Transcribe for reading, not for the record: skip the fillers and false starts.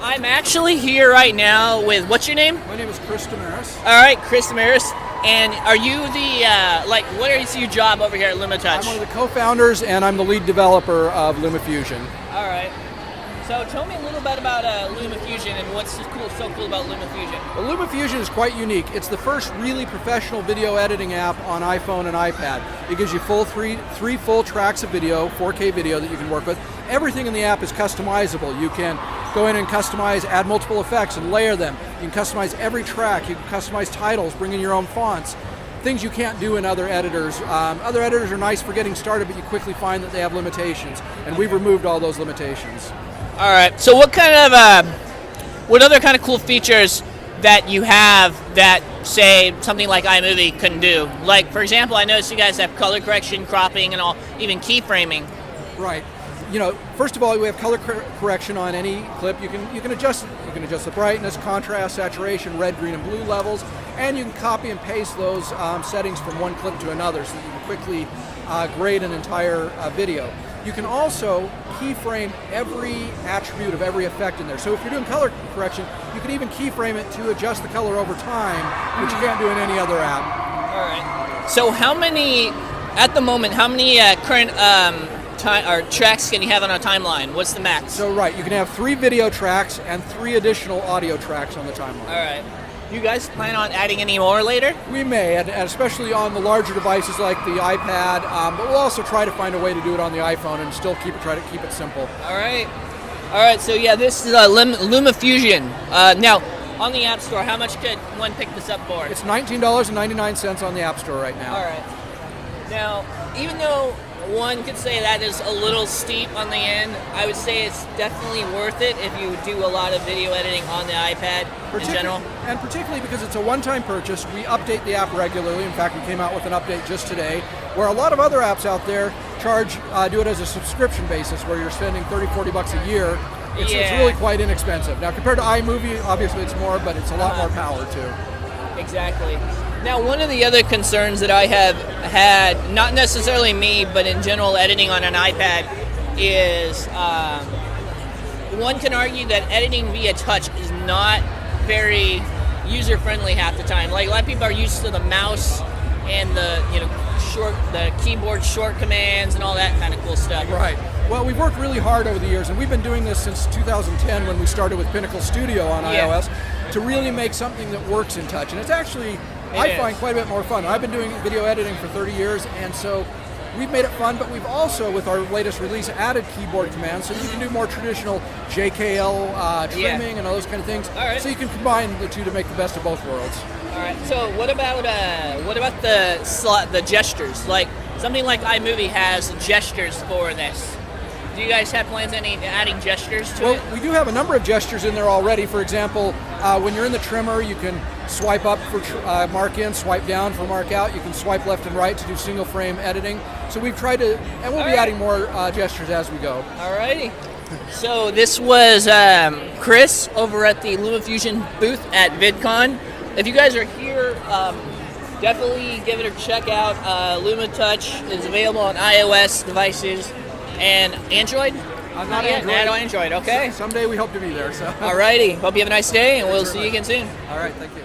I'm actually here right now with, what's your name? My name is Chris Damaris. All right, Chris Damaris. And are you the, what is your job over here at LumaTouch? I'm one of the co-founders and I'm the lead developer of LumaFusion. All right. So tell me a little bit about LumaFusion and what's so cool about LumaFusion. Well, LumaFusion is quite unique. It's the first really professional video editing app on iPhone and iPad. It gives you three full tracks of video, 4K video that you can work with. Everything in the app is customizable. You can go in and customize, add multiple effects and layer them. You can customize every track. You can customize titles, bring in your own fonts. Things you can't do in other editors. Other editors are nice for getting started, but you quickly find that they have limitations. And we've removed all those limitations. All right. So what kind of, what other kind of cool features that you have that, say, something like iMovie couldn't do? Like, for example, I noticed you guys have color correction, cropping, and all, even keyframing. Right. You know, first of all, we have color correction on any clip. You can adjust the brightness, contrast, saturation, red, green, and blue levels, and you can copy and paste those settings from one clip to another, so that you can quickly grade an entire video. You can also keyframe every attribute of every effect in there. So if you're doing color correction, you can even keyframe it to adjust the color over time, which you can't do in any other app. All right. So how many, at the moment, how many current tracks can you have on a timeline? What's the max? So right, you can have 3 video tracks and 3 additional audio tracks on the timeline. All right. You guys plan on adding any more later? We may, and especially on the larger devices like the iPad, but we'll also try to find a way to do it on the iPhone and still try to keep it simple. All right. All right, so yeah, this is LumaFusion. Now, on the App Store, how much could one pick this up for? It's $19.99 on the App Store right now. All right. Now, even though one could say that is a little steep on the end, I would say it's definitely worth it if you do a lot of video editing on the iPad in general. And particularly because it's a one-time purchase, we update the app regularly. In fact, we came out with an update just today, where a lot of other apps out there do it as a subscription basis, where you're spending $30-40 a year. It's really quite inexpensive. Now, compared to iMovie, obviously it's more, but it's a lot more power too. Exactly. Now, one of the other concerns that I have had, not necessarily me, but in general editing on an iPad, is one can argue that editing via touch is not very user-friendly half the time. Like, a lot of people are used to the mouse and the keyboard short commands and all that kind of cool stuff. Right. Well, we've worked really hard over the years, and we've been doing this since 2010 when we started with Pinnacle Studio on iOS, to really make something that works in touch. And it's actually, I find, quite a bit more fun. I've been doing video editing for 30 years, and so we've made it fun, but we've also, with our latest release, added keyboard commands, so you can do more traditional JKL trimming and all those kind of things. All right. So you can combine the two to make the best of both worlds. All right. So what about the gestures? Like something like iMovie has gestures for this. Do you guys have plans on adding gestures to it? Well, we do have a number of gestures in there already. For example, when you're in the trimmer, you can swipe up for mark in, swipe down for mark out. You can swipe left and right to do single frame editing. So we've tried to, and we'll be adding more gestures as we go. Alrighty. So this was Chris over at the LumaFusion booth at Vidcon. If you guys are here, definitely give it a check out. LumaTouch is available on iOS devices and Android? Not Android. Not Android, okay. Someday we hope to be there. So. Alrighty. Hope you have a nice day, and we'll see you again soon. All right, thank you.